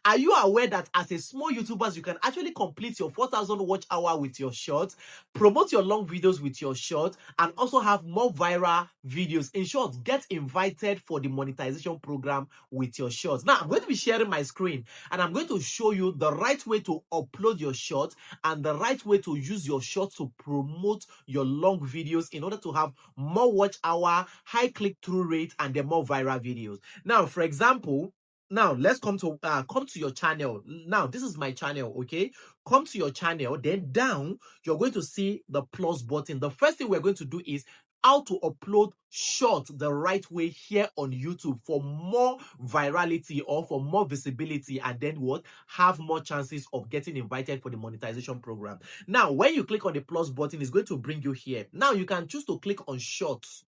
Are you aware that as a small YouTuber, you can actually complete your 4,000 watch hour with your shorts, promote your long videos with your shorts, and also have more viral videos? In short, get invited for the monetization program with your shorts. Now, I'm going to be sharing my screen and I'm going to show you the right way to upload your shorts and the right way to use your shorts to promote your long videos in order to have more watch hour, high click-through rate, and the more viral videos. Now, for example, now let's come to your channel. Now this is my channel. Okay, come to your channel, then down you're going to see the plus button. The first thing we're going to do is how to upload shorts the right way here on YouTube for more virality or for more visibility, and then what, have more chances of getting invited for the monetization program. Now when you click on the plus button, it's going to bring you here. Now you can choose to click on shorts,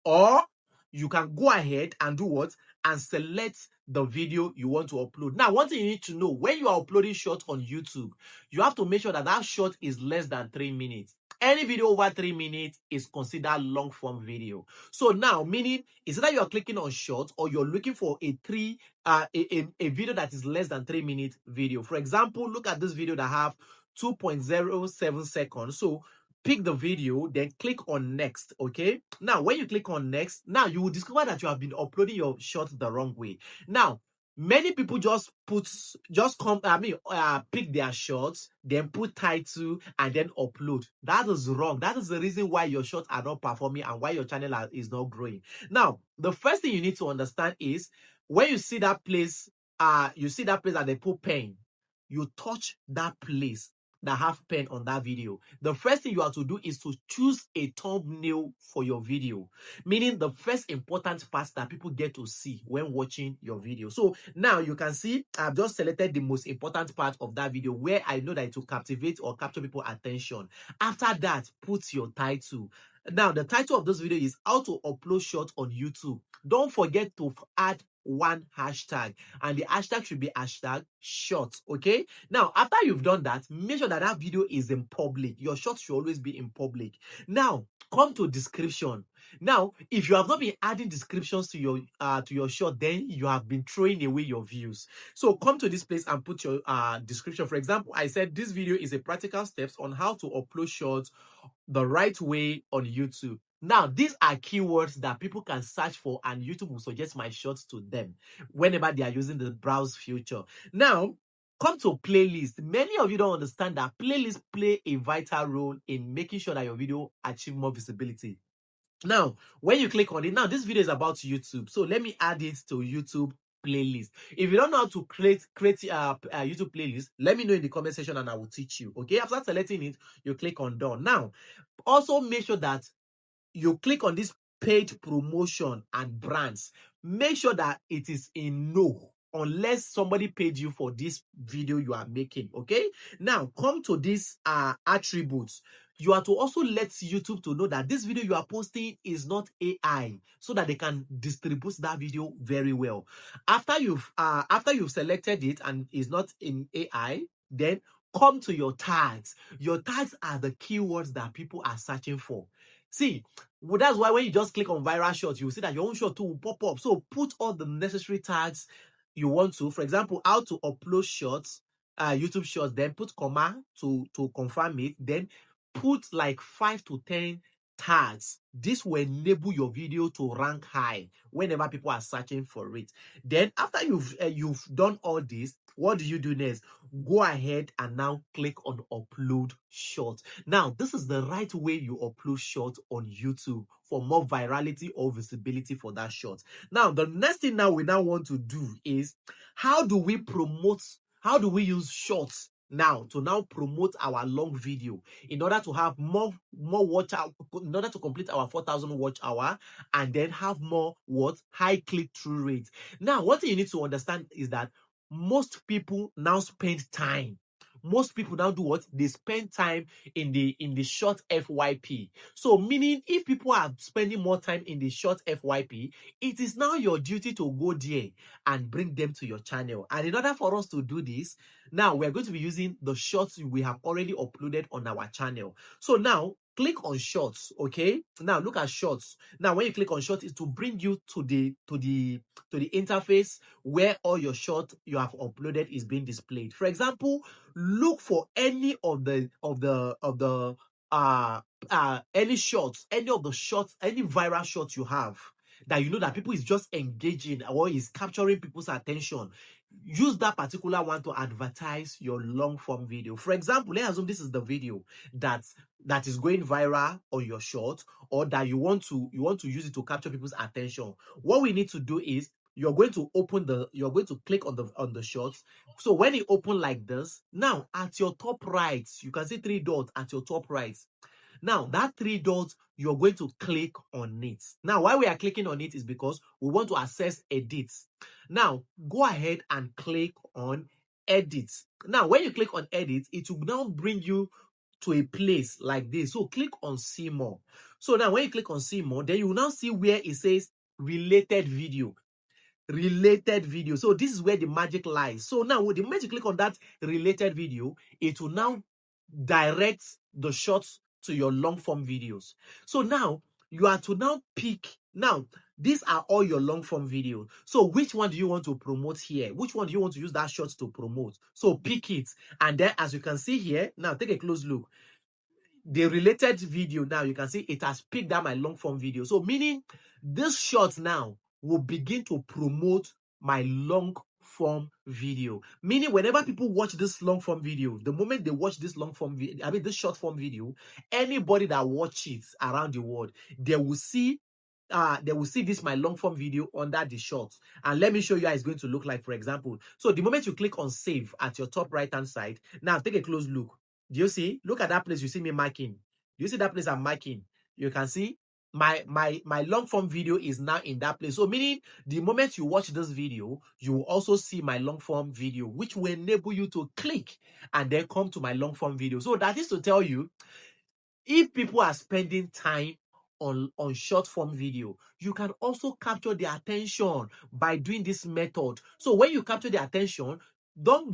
or you can go ahead and do what, and select the video you want to upload. Now, one thing you need to know, when you are uploading short on YouTube, you have to make sure that that short is less than 3 minutes. Any video over 3 minutes is considered long form video. So now, meaning is that you are clicking on short or you're looking for a video that is less than 3 minute video. For example, look at this video that have 2.07 seconds. So pick the video, then click on next. Okay, now when you click on next, now you will discover that you have been uploading your short the wrong way. Now many people pick their shorts, then put title and then upload. That is wrong. That is the reason why your shorts are not performing and why your channel is not growing. Now the first thing you need to understand is when you see that place, that they put pen, you touch that place that have pen on that video. The first thing you have to do is to choose a thumbnail for your video, meaning the first important part that people get to see when watching your video. So now you can see I've just selected the most important part of that video where I know that it will captivate or capture people's attention. After that, put your title. Now the title of this video is how to upload short on YouTube. Don't forget to add one hashtag, and the hashtag should be hashtag short. Okay, now after you've done that, make sure that that video is in public. Your short should always be in public. Now come to description. Now if you have not been adding descriptions to your short, then you have been throwing away your views. So come to this place and put your description. For example, I said this video is a practical steps on how to upload shorts the right way on YouTube. Now, these are keywords that people can search for, and YouTube will suggest my shorts to them whenever they are using the browse feature. Now, come to playlist. Many of you don't understand that playlists play a vital role in making sure that your video achieve more visibility. Now, when you click on it, now this video is about YouTube. So let me add it to YouTube playlist. If you don't know how to create YouTube playlist, let me know in the comment section and I will teach you. Okay, after selecting it, you click on done. Now, also make sure that you click on this page promotion and brands. Make sure that it is in no, unless somebody paid you for this video you are making. Okay, now come to this attributes. You are to also let YouTube to know that this video you are posting is not AI, so that they can distribute that video very well. After you've selected it and is not in AI, then come to your tags. Your tags are the keywords that people are searching for. See, well, that's why when you just click on viral shorts, you will see that your own short too will pop up. So put all the necessary tags you want to. For example, how to upload shorts, YouTube shorts, then put comma to confirm it, then put like 5 to 10 tags. This will enable your video to rank high whenever people are searching for it. Then after you've done all this, what do you do next? Go ahead and now click on upload short. Now this is the right way you upload short on YouTube for more virality or visibility for that short. Now the next thing now we want to do is how do we use shorts now to promote our long video in order to have more watch hour, in order to complete our 4,000 watch hour, and then have more high click-through rate. Now what you need to understand is that most people now spend time. Most people now do what? They spend time in the short FYP. So meaning if people are spending more time in the short FYP, it is now your duty to go there and bring them to your channel. And in order for us to do this, now we're going to be using the shorts we have already uploaded on our channel. So now click on shorts. Okay, now look at shorts. Now when you click on shorts, it will bring you to the interface where all your shorts you have uploaded is being displayed. For example, look for any of the any shorts, any of the shorts, any viral shorts you have that you know that people is just engaging or is capturing people's attention. Use that particular one to advertise your long form video. For example, let's assume this is the video that is going viral on your short, or that you want to use it to capture people's attention. What we need to do is you're going to click on the shorts. So when it open like this, now at your top right, you can see 3 dots at your top right. Now, that 3 dots, you're going to click on it. Now, why we are clicking on it is because we want to access edits. Now, go ahead and click on edit. Now, when you click on edit, it will now bring you to a place like this. So click on see more. So now when you click on see more, then you will now see where it says related video. So this is where the magic lies. So now the moment you click on that related video, it will now direct the shots to your long form videos. So now you are to now pick. Now these are all your long form videos. So which one do you want to promote here? Which one do you want to use that shot to promote? So pick it. And then as you can see here, now take a close look. The related video, now you can see it has picked up my long form video. So meaning this shot now will begin to promote my long form video. Meaning whenever people watch this long form video, the moment they watch this long form video, I mean this short form video, anybody that watch it around the world, they will see this my long form video under the shorts. And let me show you how it's going to look like. For example, so the moment you click on save at your top right hand side, now take a close look. Do you see? Look at that place you see me marking. Do you see that place I'm marking? You can see my long form video is now in that place. So meaning the moment you watch this video, you will also see my long form video, which will enable you to click and then come to my long form video. So that is to tell you, if people are spending time on short form video, you can also capture their attention by doing this method. So when you capture their attention, don't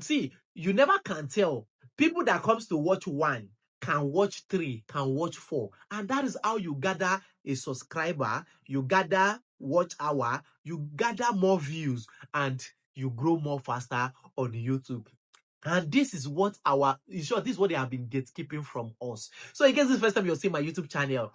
see, you never can tell. People that comes to watch 1 can watch 3, can watch 4, and that is how you gather a subscriber, you gather watch hour, you gather more views, and you grow more faster on YouTube. And this is what in short, this is what they have been gatekeeping from us. So in case this is the first time you're seeing my YouTube channel,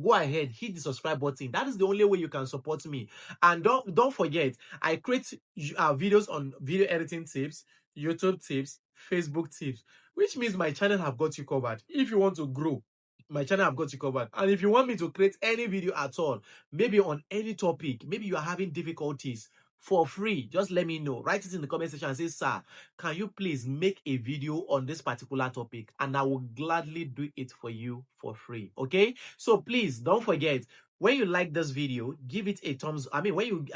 go ahead, hit the subscribe button. That is the only way you can support me. And don't forget, I create videos on video editing tips, YouTube tips, Facebook tips, which means my channel have got you covered. If you want to grow, my channel have got you covered. And if you want me to create any video at all, maybe on any topic, maybe you are having difficulties, for free, just let me know. Write it in the comment section and say, sir, can you please make a video on this particular topic? And I will gladly do it for you for free. Okay? So please don't forget, when you like this video, give it a thumbs. I mean, when you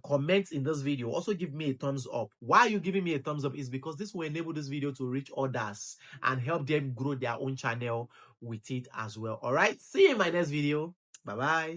comment in this video, also give me a thumbs up. Why are you giving me a thumbs up? Is because this will enable this video to reach others and help them grow their own channel with it as well. All right? See you in my next video. Bye-bye.